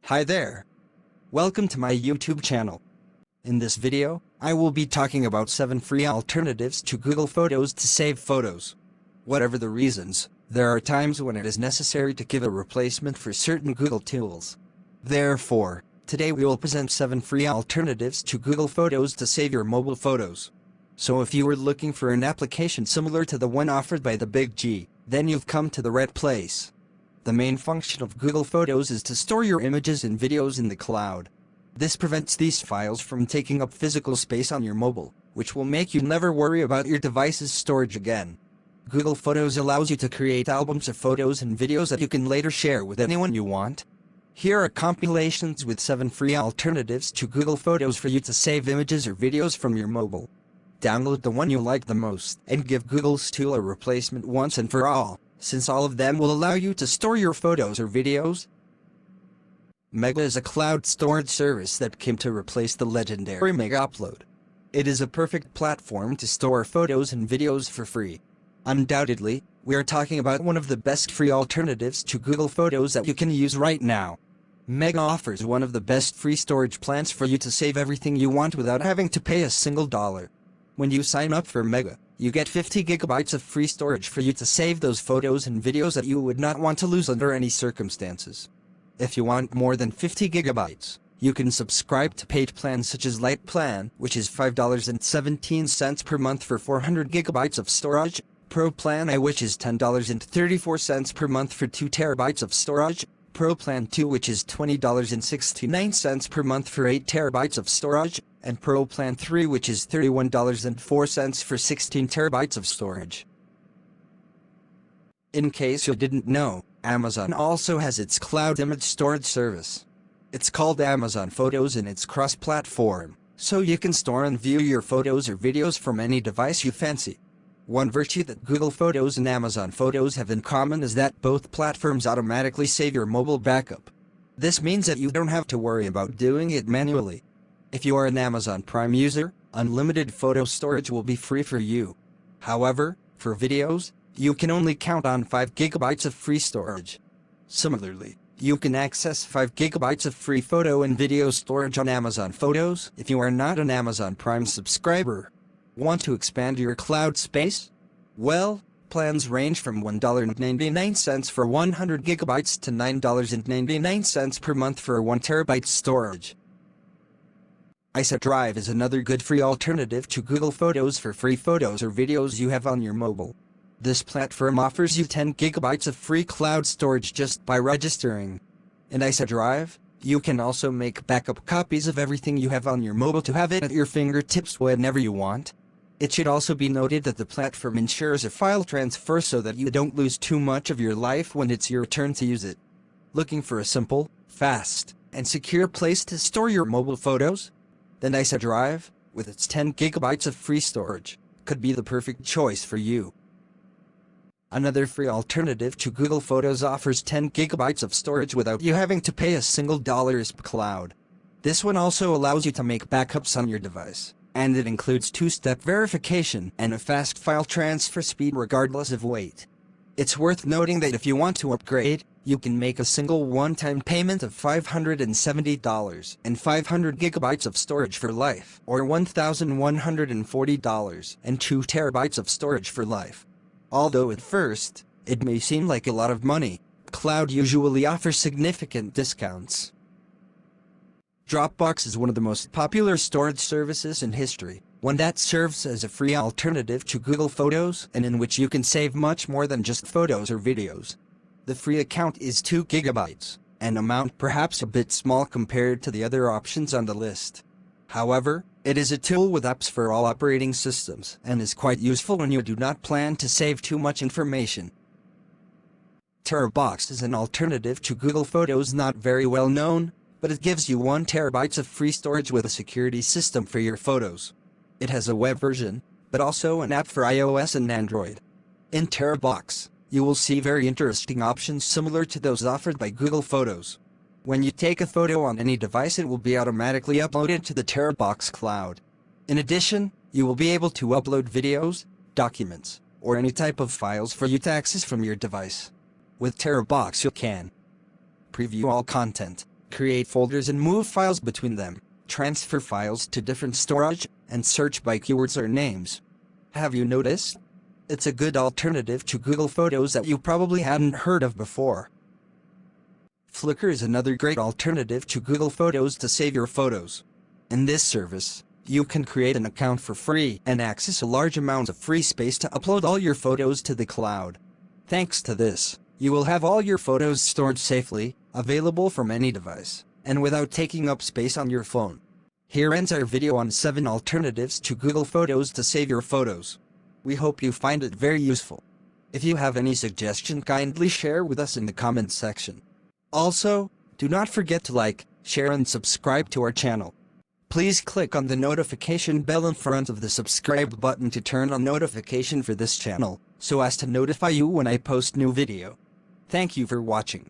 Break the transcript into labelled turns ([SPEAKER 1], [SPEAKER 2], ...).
[SPEAKER 1] Hi there. Welcome to my YouTube channel. In this video, I will be talking about 7 free alternatives to Google Photos to save photos. Whatever the reasons, there are times when it is necessary to give a replacement for certain Google tools. Therefore, today we will present 7 free alternatives to Google Photos to save your mobile photos. So if you are looking for an application similar to the one offered by the Big G, then you've come to the right place. The main function of Google Photos is to store your images and videos in the cloud. This prevents these files from taking up physical space on your mobile, which will make you never worry about your device's storage again. Google Photos allows you to create albums of photos and videos that you can later share with anyone you want. Here are compilations with 7 free alternatives to Google Photos for you to save images or videos from your mobile. Download the one you like the most and give Google's tool a replacement once and for all, since all of them will allow you to store your photos or videos. Mega is a cloud storage service that came to replace the legendary Megaupload. It is a perfect platform to store photos and videos for free. Undoubtedly, we are talking about one of the best free alternatives to Google Photos that you can use right now. Mega offers one of the best free storage plans for you to save everything you want without having to pay a single dollar. When you sign up for Mega, you get 50 gigabytes of free storage for you to save those photos and videos that you would not want to lose under any circumstances. If you want more than 50 gigabytes, you can subscribe to paid plans such as Lite Plan, which is $5.17 per month for 400 gigabytes of storage, Pro Plan I, which is $10.34 per month for 2 terabytes of storage, Pro Plan 2, which is $20.69 per month for 8 terabytes of storage, and Pro Plan 3, which is $31.04 for 16 terabytes of storage. In case you didn't know, Amazon also has its cloud image storage service. It's called Amazon Photos and it's cross-platform, so you can store and view your photos or videos from any device you fancy. One virtue that Google Photos and Amazon Photos have in common is that both platforms automatically save your mobile backup. This means that you don't have to worry about doing it manually. If you are an Amazon Prime user, unlimited photo storage will be free for you. However, for videos, you can only count on 5 gigabytes of free storage. Similarly, you can access 5 gigabytes of free photo and video storage on Amazon Photos if you are not an Amazon Prime subscriber. Want to expand your cloud space? Well, plans range from $1.99 for 100 gigabytes to $9.99 per month for 1 terabyte storage. iSetDrive is another good free alternative to Google Photos for free photos or videos you have on your mobile. This platform offers you 10 gigabytes of free cloud storage just by registering. In iSetDrive, you can also make backup copies of everything you have on your mobile to have it at your fingertips whenever you want. It should also be noted that the platform ensures a file transfer so that you don't lose too much of your life when it's your turn to use it. Looking for a simple, fast, and secure place to store your mobile photos? Then iSetDrive, with its 10 gigabytes of free storage, could be the perfect choice for you. Another free alternative to Google Photos offers 10 gigabytes of storage without you having to pay a single dollar is Cloud. This one also allows you to make backups on your device, and it includes 2-step verification and a fast file transfer speed regardless of weight. It's worth noting that if you want to upgrade, you can make a single one-time payment of $570 and 500 gigabytes of storage for life, or $1,140 and 2 terabytes of storage for life. Although at first, it may seem like a lot of money, Cloud usually offers significant discounts. Dropbox is one of the most popular storage services in history, one that serves as a free alternative to Google Photos and in which you can save much more than just photos or videos. The free account is 2 gigabytes, an amount perhaps a bit small compared to the other options on the list. However, it is a tool with apps for all operating systems and is quite useful when you do not plan to save too much information. TeraBox is an alternative to Google Photos not very well known, but it gives you 1 terabyte of free storage with a security system for your photos. It has a web version, but also an app for iOS and Android. In TeraBox, you will see very interesting options similar to those offered by Google Photos. When you take a photo on any device, it will be automatically uploaded to the TeraBox cloud. In addition, you will be able to upload videos, documents, or any type of files for you to access from your device. With TeraBox you can preview all content, create folders and move files between them, transfer files to different storage, and search by keywords or names. Have you noticed? It's a good alternative to Google Photos that you probably hadn't heard of before. Flickr is another great alternative to Google Photos to save your photos. In this service, you can create an account for free and access a large amount of free space to upload all your photos to the cloud. Thanks to this, you will have all your photos stored safely, available from any device, and without taking up space on your phone. Here ends our video on 7 alternatives to Google Photos to save your photos. We hope you find it very useful. If you have any suggestion, kindly share with us in the comments section. Also, do not forget to like, share and subscribe to our channel. Please click on the notification bell in front of the subscribe button to turn on notification for this channel, so as to notify you when I post new video. Thank you for watching.